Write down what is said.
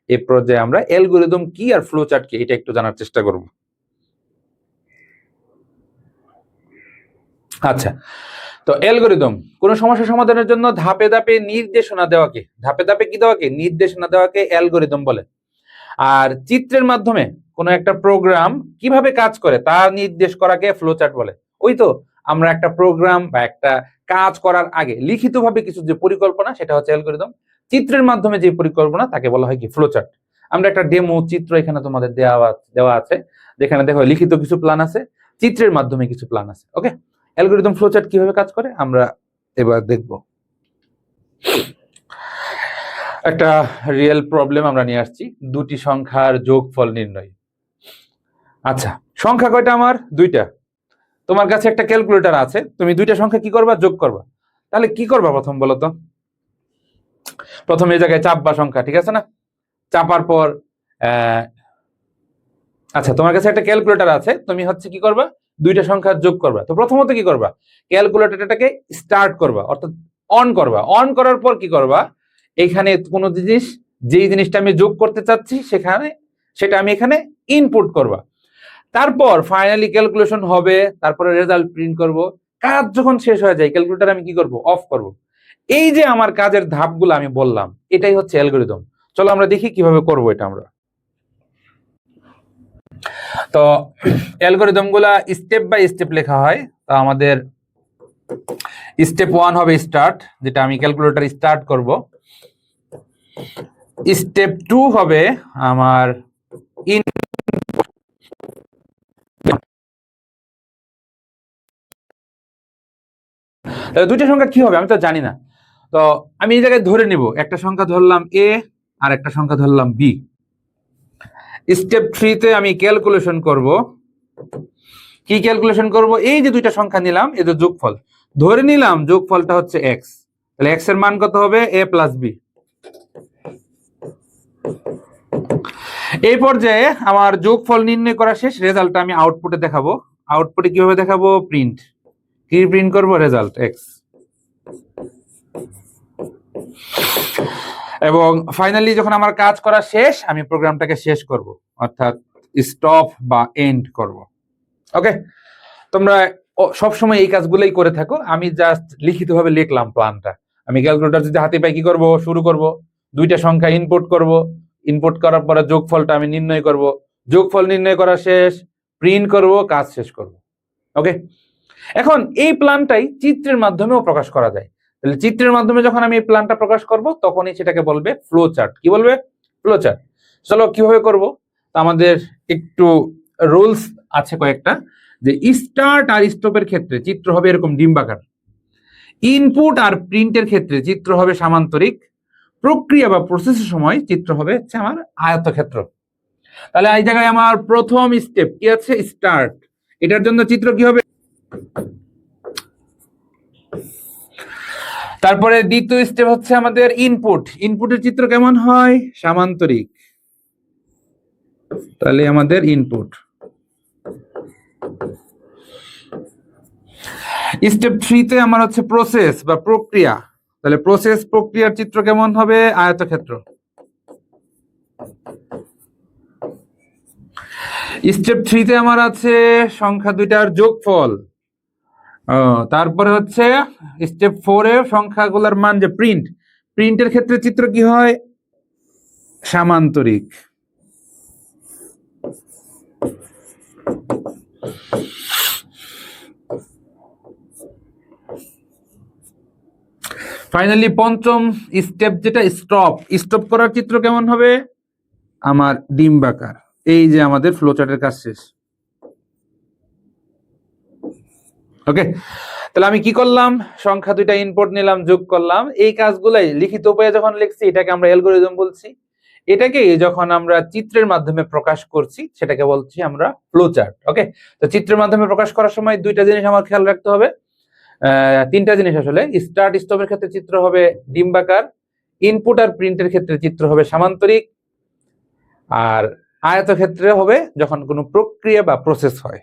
এই পর্যায়ে আমরা অ্যালগরিদম কি আর ফ্লো চার্ট কি এটা একটু জানার চেষ্টা করব। আচ্ছা, তো অ্যালগরিদম কোন সমস্যা সমাধানের জন্য ধাপে ধাপে নির্দেশনা দেওয়াকে, ধাপে ধাপে কি দেওয়াকে, নির্দেশনা দেওয়াকে অ্যালগরিদম বলে। আর চিত্রের মাধ্যমে কোন একটা প্রোগ্রাম কিভাবে কাজ করে তা নির্দেশ করাকে ফ্লো চার্ট বলে। ওই তো আমরা একটা প্রোগ্রাম বা একটা কাজ করার আগে লিখিতভাবে কিছু যে পরিকল্পনা সেটা হচ্ছে অ্যালগরিদম, চিত্রের মাধ্যমে যে পরিকল্পনা তাকে বলা হয় কি ফ্লো চার্ট। আমরা একটা ডেমো চিত্র এখানে তোমাদের দেওয়া আছে, যেখানে দেখো লিখিত কিছু প্ল্যান আছে, চিত্রের মাধ্যমে কিছু প্ল্যান আছে। ওকে, অ্যালগরিদম ফ্লো চার্ট কিভাবে কাজ করে আমরা এবার দেখব। একটা রিয়েল প্রবলেম আমরা নিয়ে আসছি, দুটি সংখ্যার যোগফল নির্ণয়। আচ্ছা, সংখ্যা কয়টা আমার? দুইটা। তোমার কাছে একটা ক্যালকুলেটর আছে, তুমি দুইটা সংখ্যা কি করবা? যোগ করবা। তাহলে কি করবা প্রথম বলো তো? প্রথমে এই জায়গায় চাপবা সংখ্যা, ঠিক আছে না? চাপার পর আচ্ছা, তোমার কাছে একটা ক্যালকুলেটর আছে, তুমি হচ্ছে কি করবা? দুইটা সংখ্যা যোগ করবা। তো প্রথমত কি করবা? ক্যালকুলেটরটাকে স্টার্ট করবা, অর্থাৎ অন করবা। অন করার পর কি করবা? এখানে কোনো জিনিস, যেই জিনিসটা আমি যোগ করতে চাচ্ছি সেটা আমি এখানে ইনপুট করবা। তারপর ফাইনালি ক্যালকুলেশন হবে, তারপরে রেজাল্ট প্রিন্ট করব। কাজ যখন শেষ হয়ে যায় ক্যালকুলেটর আমি কি করব? অফ করব। এই যে আমার কাজের ধাপগুলো আমি বললাম, এটাই হচ্ছে অ্যালগরিদম। চলো আমরা দেখি কিভাবে করব এটা আমরা। তো অ্যালগরিদম গুলা স্টেপ বাই স্টেপ লেখা হয়। তো আমাদের স্টেপ 1 হবে স্টার্ট, যেটা আমি ক্যালকুলেটর স্টার্ট করব। স্টেপ 2 হবে আমার ইন, দুইটা সংখ্যা কি হবে আমি তো জানি না। তো আমি এই জায়গায় ধরে নিব, একটা সংখ্যা ধরলাম এ আর একটা সংখ্যা ধরলাম বি। স্টেপ 3 তে আমি ক্যালকুলেশন করব। কি ক্যালকুলেশন করব? এই যে দুইটা সংখ্যা নিলাম, এদের যোগফল ধরে নিলাম, যোগফলটা হচ্ছে এক্স। তাহলে এক্স এর মান কত হবে? এ প্লাস বি। এই পর্যায়ে আমার যোগফল নির্ণয় করা শেষ, রেজাল্টটা আমি আউটপুটে দেখাবো। আউটপুটে কিভাবে দেখাবো? প্রিন্ট। কি প্রিন্ট করব? Result x. এবং ফাইনালি যখন আমার কাজ করা শেষ, আমি প্রোগ্রামটাকে শেষ করব, অর্থাৎ স্টপ বা এন্ড করব। ওকে, তোমরা সবসময় এই কাজগুলোই করে থাকো। আমি জাস্ট লিখিতভাবে লিখলাম প্ল্যানটা। আমি ক্যালকুলেটর যদি হাতে পাই কি করব? শুরু করব, দুইটা সংখ্যা ইনপুট করব। ইনপুট করার পরে যোগফলটা আমি নির্ণয় করব। যোগফল নির্ণয় করা শেষ, প্রিন্ট করব, কাজ শেষ করব। ওকে, এখন এই প্ল্যানটাই চিত্রের মাধ্যমেও প্রকাশ করা যায়। তাহলে চিত্রের মাধ্যমে যখন আমি এই প্ল্যানটা প্রকাশ করব, তখনই সেটাকে বলবে ফ্লো চার্ট। কি বলবে? Flow chart. চলো কিভাবে করব? আমাদের একটু রুলস আছে কয়েকটা, যে স্টার্ট আর স্টপের ক্ষেত্রে চিত্র হবে এরকম ডিম্বাকার, ইনপুট আর প্রিন্টের ক্ষেত্রে চিত্র হবে সামান্তরিক, প্রক্রিয়া বা প্রসেসের সময় চিত্র হবে হচ্ছে আমার আয়তক্ষেত্র। তাহলে এই জায়গায় আমার প্রথম স্টেপ কি আছে? স্টার্ট। এটার জন্য চিত্র কি হবে? তারপরে দ্বিতীয় স্টেপ হচ্ছে আমাদের ইনপুট। ইনপুটের চিত্র কেমন হয়? সামান্তরিক। তাহলে আমাদের ইনপুট। স্টেপ 3 তে আমার হচ্ছে প্রসেস বা প্রক্রিয়া। তাহলে প্রসেস প্রক্রিয়ার চিত্র কেমন হবে? আয়তক্ষেত্র। স্টেপ 3 তে আমার আছে সংখ্যা দুইটার যোগফল। তারপরে হচ্ছে স্টেপ 4 এ সংখ্যাগুলোর মান যে প্রিন্টের ক্ষেত্রে চিত্র কি হয়? সামান্তরিক। ফাইনালি পঞ্চম স্টেপ যেটা স্টপ করার চিত্র কেমন হবে? আমার ডিম্বাকার। এই যে আমাদের ফ্লোচার্টের কাজ শেষ। ওকে, তাহলে আমি কি করলাম? সংখ্যা দুইটা ইনপুট নিলাম, যোগ করলাম। এই কাজগুলাই লিখিত উপায়ে যখন লিখছি, এটাকে আমরা অ্যালগরিদম বলছি। এটাকে যখন আমরা চিত্রের মাধ্যমে প্রকাশ করছি, সেটাকে বলছি আমরা ফ্লোচার্ট। ওকে, তো চিত্রের মাধ্যমে প্রকাশ করার সময় দুইটা জিনিস আমার খেয়াল রাখতে হবে, তিনটা জিনিস আসলে। স্টার্ট স্টপের ক্ষেত্রে চিত্র হবে ডিম্বাকার, ইনপুট আর প্রিন্টের ক্ষেত্রে চিত্র হবে সামান্তরিক, আর আয়তক্ষেত্রে হবে যখন কোনো প্রক্রিয়া বা প্রসেস হয়।